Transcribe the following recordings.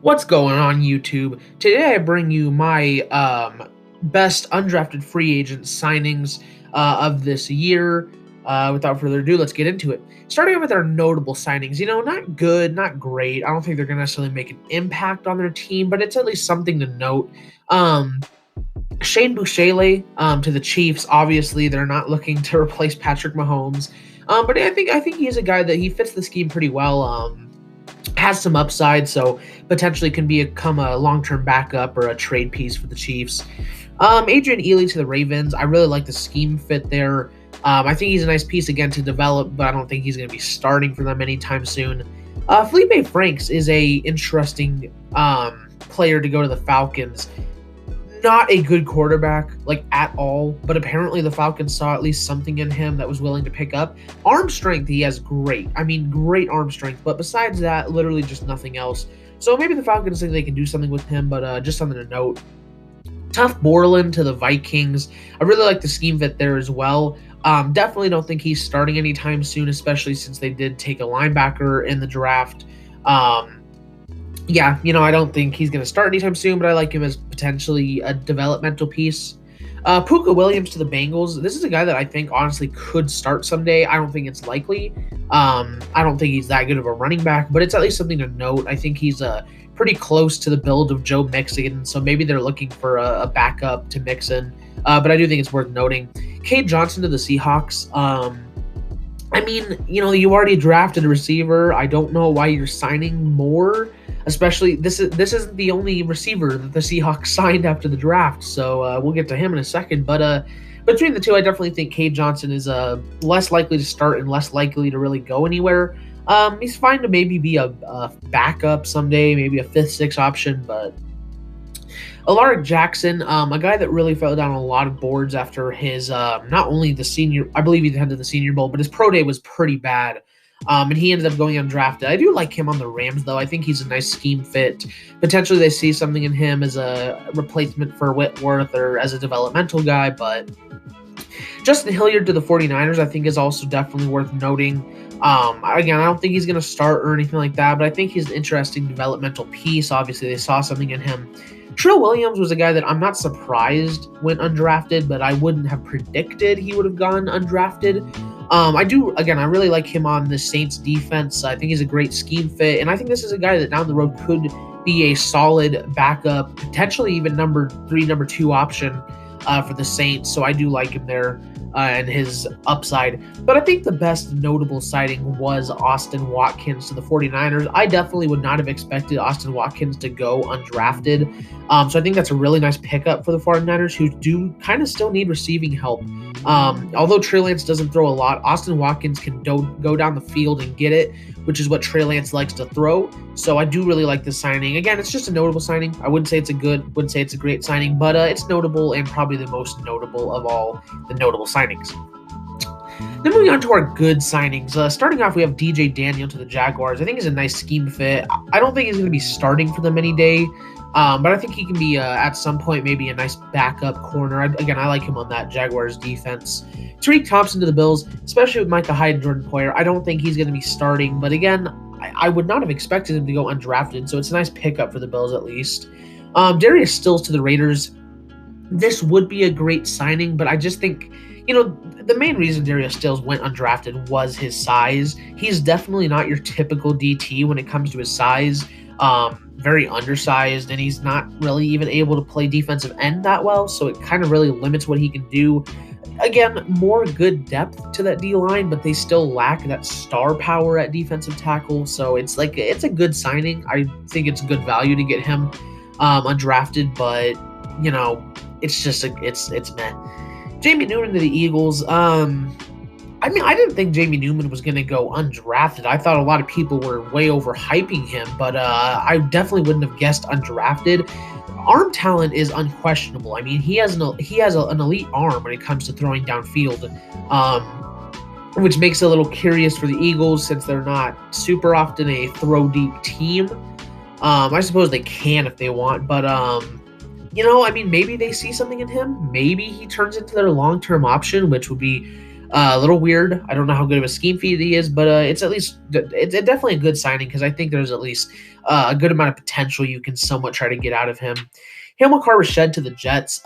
What's going on YouTube? Today I bring you my best undrafted free agent signings of this year. Without further ado, let's get into it. Starting with our notable signings, not good, not great. I don't think they're going to necessarily make an impact on their team, but it's at least something to note. Um, Shane Bouchele to the Chiefs. Obviously, they're not looking to replace Patrick Mahomes, but I think he's a guy that he fits the scheme pretty well. Has some upside, so potentially can become a long-term backup or a trade piece for the Chiefs. Adrian Ely to the Ravens. I really like the scheme fit there. I think he's a nice piece again to develop, but I don't think he's going to be starting for them anytime soon. Felipe Franks is a interesting player to go to the Falcons. Not a good quarterback, like at all, but apparently the Falcons saw at least something in him that was willing to pick up. Arm strength, he has great. I mean, great arm strength, but besides that, literally just nothing else. So maybe the Falcons think they can do something with him, but just something to note. Tough Borland to the Vikings. I really like the scheme fit there as well. Definitely don't think he's starting anytime soon, especially since they did take a linebacker in the draft. Yeah, I don't think he's going to start anytime soon, but I like him as potentially a developmental piece. Puka Williams to the Bengals. This is a guy that I think honestly could start someday. I don't think it's likely. I don't think he's that good of a running back, but it's at least something to note. I think he's pretty close to the build of Joe Mixon, so maybe they're looking for a backup to Mixon. But I do think it's worth noting. Cade Johnson to the Seahawks. I mean, you already drafted a receiver. I don't know why you're signing more. Especially, this isn't the only receiver that the Seahawks signed after the draft, so we'll get to him in a second. But between the two, I definitely think Cade Johnson is less likely to start and less likely to really go anywhere. He's fine to maybe be a backup someday, maybe a 5th, 6th option, but Alaric Jackson, a guy that really fell down a lot of boards after his not only the senior, I believe he headed the Senior Bowl, but his pro day was pretty bad. And he ended up going undrafted. I do like him on the Rams, though. I think he's a nice scheme fit. Potentially they see something in him as a replacement for Whitworth or as a developmental guy, but Justin Hilliard to the 49ers, I think, is also definitely worth noting. Again, I don't think he's going to start or anything like that, but I think he's an interesting developmental piece. Obviously, they saw something in him. Trill Williams was a guy that I'm not surprised went undrafted, but I wouldn't have predicted he would have gone undrafted. I really like him on the Saints defense. I think he's a great scheme fit, and I think this is a guy that down the road could be a solid backup, potentially even number 3, number 2 option for the Saints. So I do like him there and his upside. But I think the best notable sighting was Austin Watkins to the 49ers. I definitely would not have expected Austin Watkins to go undrafted. So I think that's a really nice pickup for the 49ers, who do kind of still need receiving help. Although Trey Lance doesn't throw a lot, Austin Watkins can go down the field and get it, which is what Trey Lance likes to throw. So I do really like this signing. Again, it's just a notable signing. I wouldn't say it's a great signing, but it's notable and probably the most notable of all the notable signings. Then moving on to our good signings. Starting off, we have DJ Daniel to the Jaguars. I think he's a nice scheme fit. I don't think he's going to be starting for them any day, but I think he can be, at some point, maybe a nice backup corner. I like him on that Jaguars defense. Tariq Thompson to the Bills, especially with Micah Hyde and Jordan Poyer. I don't think he's going to be starting, but again, I would not have expected him to go undrafted, so it's a nice pickup for the Bills at least. Darius Stills to the Raiders. This would be a great signing, but I just think, the main reason Darius Stills went undrafted was his size. He's definitely not your typical DT when it comes to his size. Very undersized, and he's not really even able to play defensive end that well, so it kind of really limits what he can do. Again, more good depth to that D-line, but they still lack that star power at defensive tackle, so it's a good signing. I think it's good value to get him undrafted, but, it's meh. Jamie Newman to the Eagles. I didn't think Jamie Newman was going to go undrafted. I thought a lot of people were way overhyping him, but I definitely wouldn't have guessed undrafted. Arm talent is unquestionable. I mean, he has an elite arm when it comes to throwing downfield, which makes it a little curious for the Eagles since they're not super often a throw deep team. I suppose they can if they want, but maybe they see something in him. Maybe he turns into their long-term option, which would be A little weird. I don't know how good of a scheme feed he is, but it's at least it's definitely a good signing because I think there's at least a good amount of potential you can somewhat try to get out of him. Hamilcar Rashed to the Jets.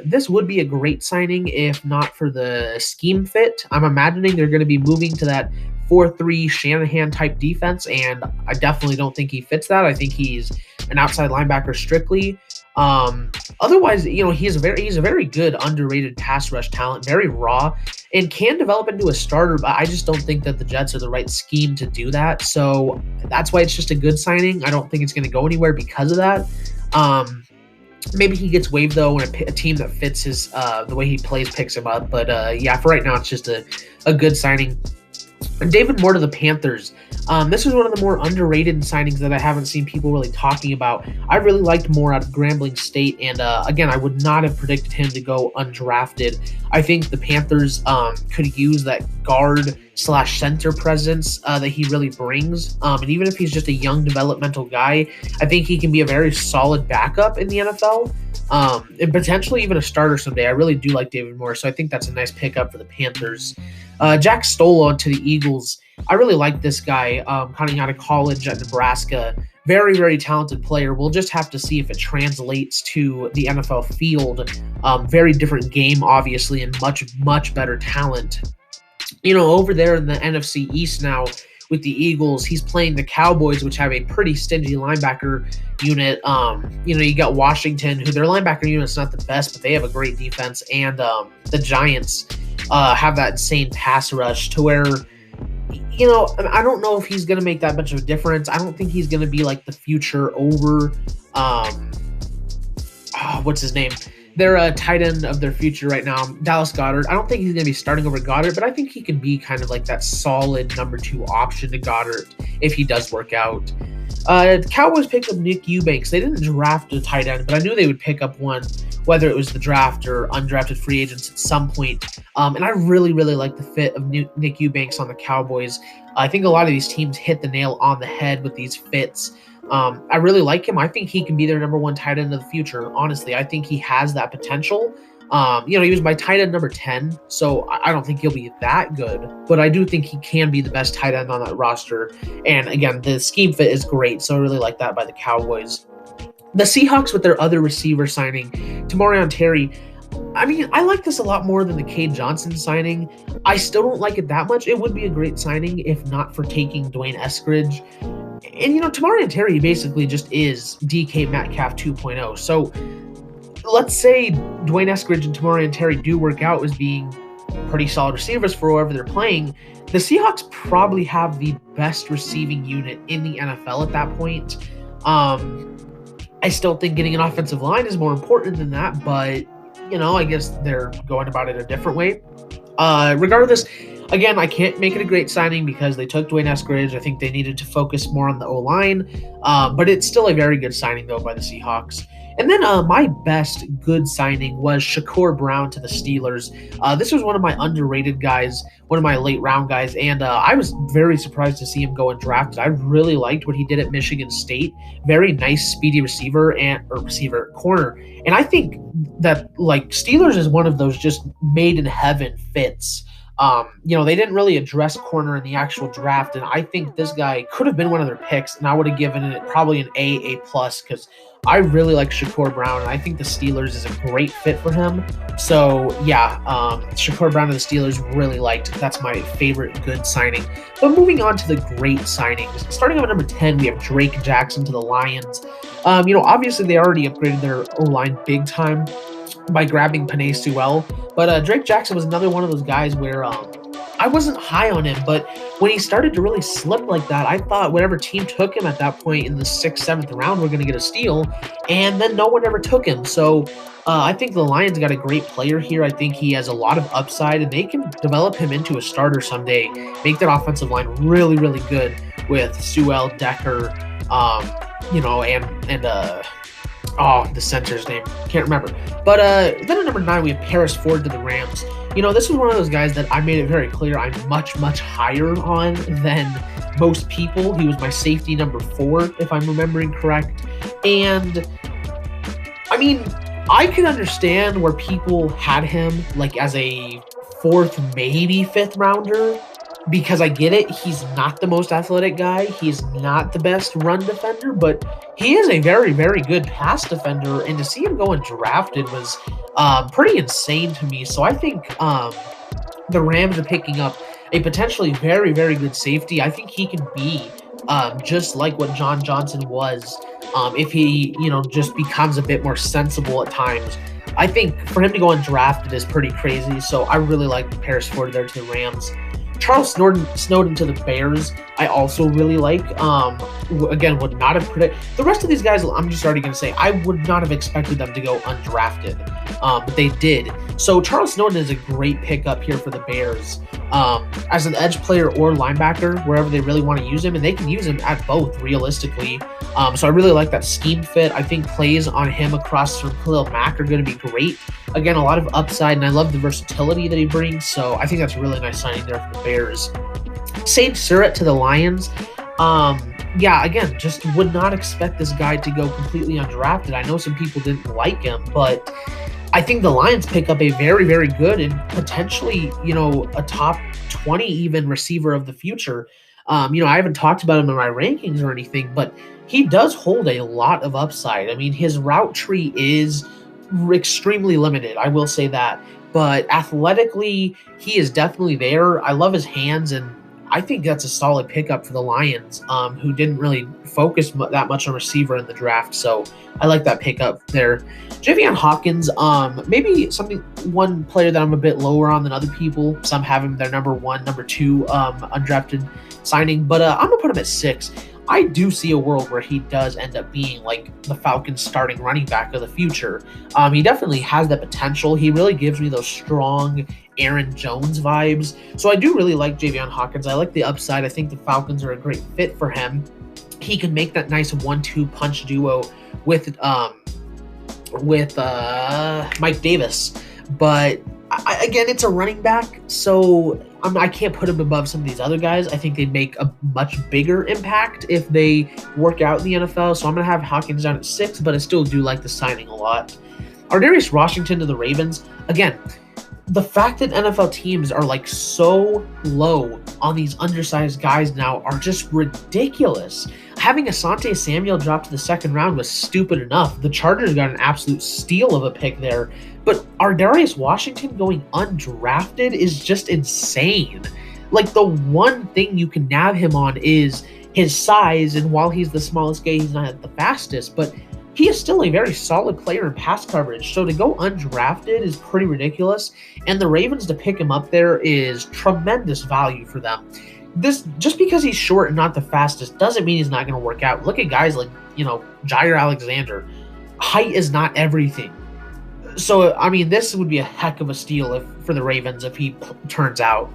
This would be a great signing if not for the scheme fit. I'm imagining they're going to be moving to that 4-3 Shanahan type defense, and I definitely don't think he fits that. I think he's an outside linebacker strictly. Otherwise, he's a very good underrated pass rush talent, very raw, and can develop into a starter. But I just don't think that the Jets are the right scheme to do that. So that's why it's just a good signing. I don't think it's going to go anywhere because of that. Maybe he gets waived though when a team that fits his the way he plays picks him up. But yeah, for right now, it's just a good signing. And David Moore to the Panthers. This was one of the more underrated signings that I haven't seen people really talking about. I really liked Moore out of Grambling State, and again, I would not have predicted him to go undrafted. I think the Panthers could use that guard/center presence that he really brings. And even if he's just a young developmental guy, I think he can be a very solid backup in the NFL. And potentially even a starter someday. I really do like David Moore, so I think that's a nice pickup for the Panthers. Jack Stoll to the Eagles. I really like this guy coming out of college at Nebraska. Very, very talented player. We'll just have to see if it translates to the NFL field. Very different game, obviously, and much, much better talent. Over there in the NFC East now with the Eagles, he's playing the Cowboys, which have a pretty stingy linebacker unit. You got Washington, who their linebacker unit's not the best, but they have a great defense. And the Giants have that insane pass rush to where, I don't know if he's going to make that much of a difference. I don't think he's going to be like the future over, what's his name? They're a tight end of their future right now, Dallas Goedert. I don't think he's going to be starting over Goedert, but I think he can be kind of like that solid number 2 option to Goedert if he does work out. The Cowboys picked up Nick Eubanks. They didn't draft a tight end, but I knew they would pick up one, whether it was the draft or undrafted free agents at some point. And I really, really like the fit of Nick Eubanks on the Cowboys. I think a lot of these teams hit the nail on the head with these fits. I really like him. I think he can be their number 1 tight end of the future. Honestly, I think he has that potential. He was my tight end number 10, so I don't think he'll be that good, but I do think he can be the best tight end on that roster. And again, the scheme fit is great, so I really like that by the Cowboys. The Seahawks with their other receiver signing, Tamorrion Terry. I mean, I like this a lot more than the Cade Johnson signing. I still don't like it that much. It would be a great signing if not for taking Dwayne Eskridge. And, Tamorrion Terry basically just is DK Metcalf 2.0. So let's say Dwayne Eskridge and Tamorrion Terry do work out as being pretty solid receivers for whoever they're playing. The Seahawks probably have the best receiving unit in the NFL at that point. I still think getting an offensive line is more important than that, but, I guess they're going about it a different way. Regardless, again, I can't make it a great signing because they took Dwayne Eskridge. I think they needed to focus more on the O-line, but it's still a very good signing, though, by the Seahawks. And then my best good signing was Shakur Brown to the Steelers. This was one of my underrated guys, one of my late round guys, and I was very surprised to see him go undrafted. I really liked what he did at Michigan State. Very nice, speedy corner. And I think that Steelers is one of those just made in heaven fits. They didn't really address corner in the actual draft, and I think this guy could have been one of their picks, and I would have given it probably an A+ because I really like Shakur Brown, and I think the Steelers is a great fit for him. So, yeah, Shakur Brown to the Steelers really liked. That's my favorite good signing. But moving on to the great signings. Starting at number 10, we have Drake Jackson to the Lions. Obviously they already upgraded their O-line big time by grabbing Penei Sewell. But Drake Jackson was another one of those guys where I wasn't high on him, but when he started to really slip like that, I thought whatever team took him at that point in the 6th, 7th round were going to get a steal, and then no one ever took him. So I think the Lions got a great player here. I think he has a lot of upside, and they can develop him into a starter someday, make that offensive line really, really good with Sewell, Decker, the center's name. Can't remember. But then at number 9, we have Paris Ford to the Rams. This was one of those guys that I made it very clear I'm much, much higher on than most people. He was my safety number 4, if I'm remembering correct. And, I mean, I can understand where people had him, as a fourth, maybe fifth rounder, because I get it. He's not the most athletic guy. He's not the best run defender, but he is a very, very good pass defender. And to see him go undrafted was pretty insane to me. So I think the Rams are picking up a potentially very, very good safety. I think he can be just like what John Johnson was if he, just becomes a bit more sensible at times. I think for him to go undrafted is pretty crazy. So I really like Paris Ford there to the Rams. Charles Snowden to the Bears, I also really like. Again, would not have predicted. The rest of these guys, I'm just already going to say, I would not have expected them to go undrafted, but they did. So Charles Snowden is a great pickup here for the Bears as an edge player or linebacker, wherever they really want to use him, and they can use him at both, realistically. So I really like that scheme fit. I think plays on him across from Khalil Mack are going to be great. Again, a lot of upside, and I love the versatility that he brings, so I think that's a really nice signing there for the Bears. Sage Surratt to the Lions. Yeah, again, just would not expect this guy to go completely undrafted. I know some people didn't like him, but I think the Lions pick up a very, very good and potentially, a top 20 even receiver of the future. I haven't talked about him in my rankings or anything, but he does hold a lot of upside. I mean, his route tree is extremely limited, I will say that. But athletically, he is definitely there. I love his hands, and I think that's a solid pickup for the Lions, who didn't really focus that much on receiver in the draft. So I like that pickup there. Javion Hawkins, maybe one player that I'm a bit lower on than other people. Some have him their number one, number two undrafted signing, but I'm going to put him at 6. I do see a world where he does end up being like the Falcons starting running back of the future. He definitely has that potential. He really gives me those strong Aaron Jones vibes. So I do really like Javion Hawkins. I like the upside. I think the Falcons are a great fit for him. He can make that nice 1-2 punch duo with Mike Davis. But again, it's a running back, so I can't put him above some of these other guys. I think they'd make a much bigger impact if they work out in the NFL. So I'm going to have Hawkins down at 6, but I still do like the signing a lot. Ardarius Washington to the Ravens. Again, the fact that NFL teams are like so low on these undersized guys now are just ridiculous. Having Asante Samuel drop to the second round was stupid enough. The Chargers got an absolute steal of a pick there. But Ardarius Washington going undrafted is just insane. Like, the one thing you can nab him on is his size, and while he's the smallest guy, he's not the fastest, but he is still a very solid player in pass coverage. So to go undrafted is pretty ridiculous, and the Ravens to pick him up there is tremendous value for them. This, just because he's short and not the fastest doesn't mean he's not going to work out. Look at guys like, Jair Alexander. Height is not everything. So, I mean, this would be a heck of a steal for the Ravens if he turns out.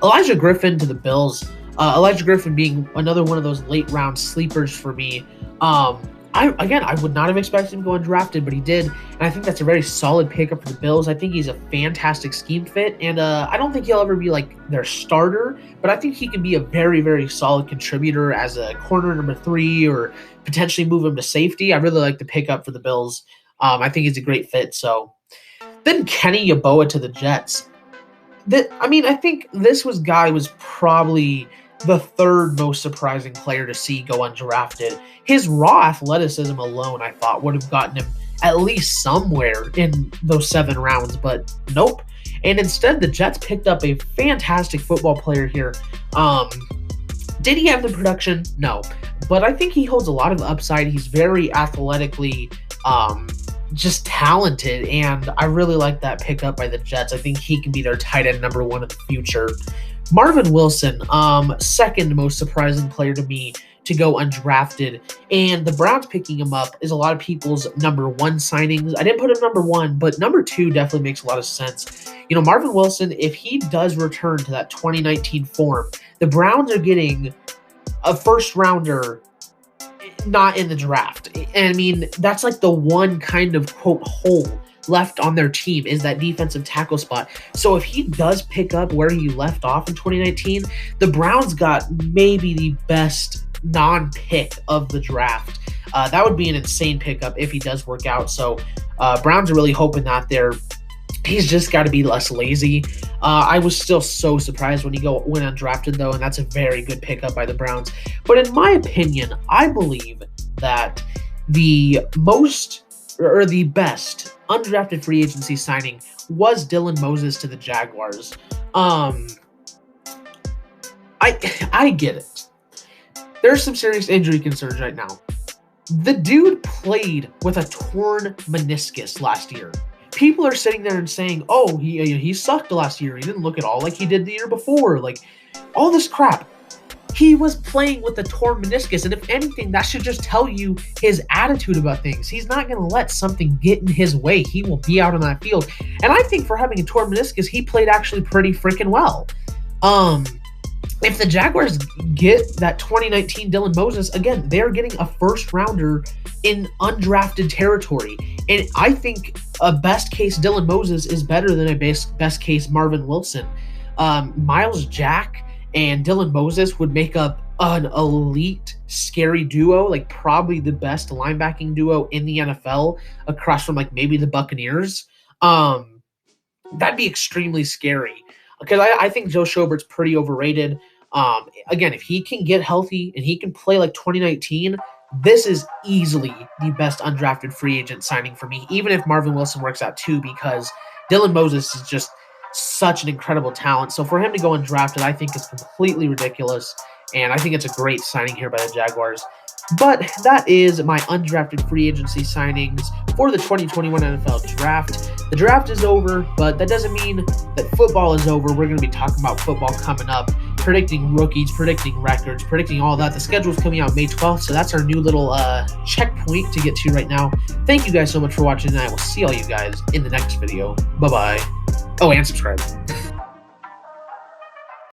Elijah Griffin to the Bills. Elijah Griffin being another one of those late-round sleepers for me. I would not have expected him to go undrafted, but he did, and I think that's a very solid pickup for the Bills. I think he's a fantastic scheme fit, and I don't think he'll ever be like their starter, but I think he can be a very, very solid contributor as a corner number 3 or potentially move him to safety. I really like the pickup for the Bills. I think he's a great fit. So then Kenny Yeboah to the Jets. I think this guy was probably the third most surprising player to see go undrafted. His raw athleticism alone, I thought, would have gotten him at least somewhere in those 7 rounds, but nope. And instead, the Jets picked up a fantastic football player here. Did he have the production? No. But I think he holds a lot of upside. He's very athletically just talented, and I really like that pickup by the Jets. I think he can be their tight end number 1 in the future. Marvin Wilson, second most surprising player to me to go undrafted, and the Browns picking him up is a lot of people's number 1 signings. I didn't put him number 1, but number 2 definitely makes a lot of sense. Marvin Wilson, if he does return to that 2019 form, the Browns are getting a first rounder not in the draft. And I mean, that's like the one kind of quote hole left on their team is that defensive tackle spot. So if he does pick up where he left off in 2019, the Browns got maybe the best non-pick of the draft. That would be an insane pickup if he does work out. So Browns are really hoping that there. He's just got to be less lazy. I was still so surprised when he went undrafted, though, and that's a very good pickup by the Browns. But in my opinion, I believe that the the best undrafted free agency signing was Dylan Moses to the Jaguars. I get it. There's some serious injury concerns right now. The dude played with a torn meniscus last year. People are sitting there and saying, "Oh, he sucked last year. He didn't look at all like he did the year before." Like all this crap. He was playing with a torn meniscus, and if anything, that should just tell you his attitude about things. He's not going to let something get in his way. He will be out on that field. And I think for having a torn meniscus, he played actually pretty freaking well. If the Jaguars get that 2019 Dylan Moses, again, they're getting a first rounder in undrafted territory. And I think a best case Dylan Moses is better than a best case Marvin Wilson. Miles Jack and Dylan Moses would make up an elite, scary duo, like probably the best linebacking duo in the NFL across from like maybe the Buccaneers. That'd be extremely scary because I think Joe Schobert's pretty overrated. Again, if he can get healthy and he can play like 2019, this is easily the best undrafted free agent signing for me, even if Marvin Wilson works out too, because Dylan Moses is just such an incredible talent. So for him to go undrafted, I think is completely ridiculous, and I think it's a great signing here by the Jaguars. But that is my undrafted free agency signings for the 2021 NFL Draft. The draft is over, but that doesn't mean that football is over. We're going to be talking about football coming up, predicting rookies, predicting records, predicting all that. The schedule is coming out May 12th, so that's our new little checkpoint to get to right now. Thank you guys so much for watching, and I will see all you guys in the next video. Bye-bye. Oh, and subscribe.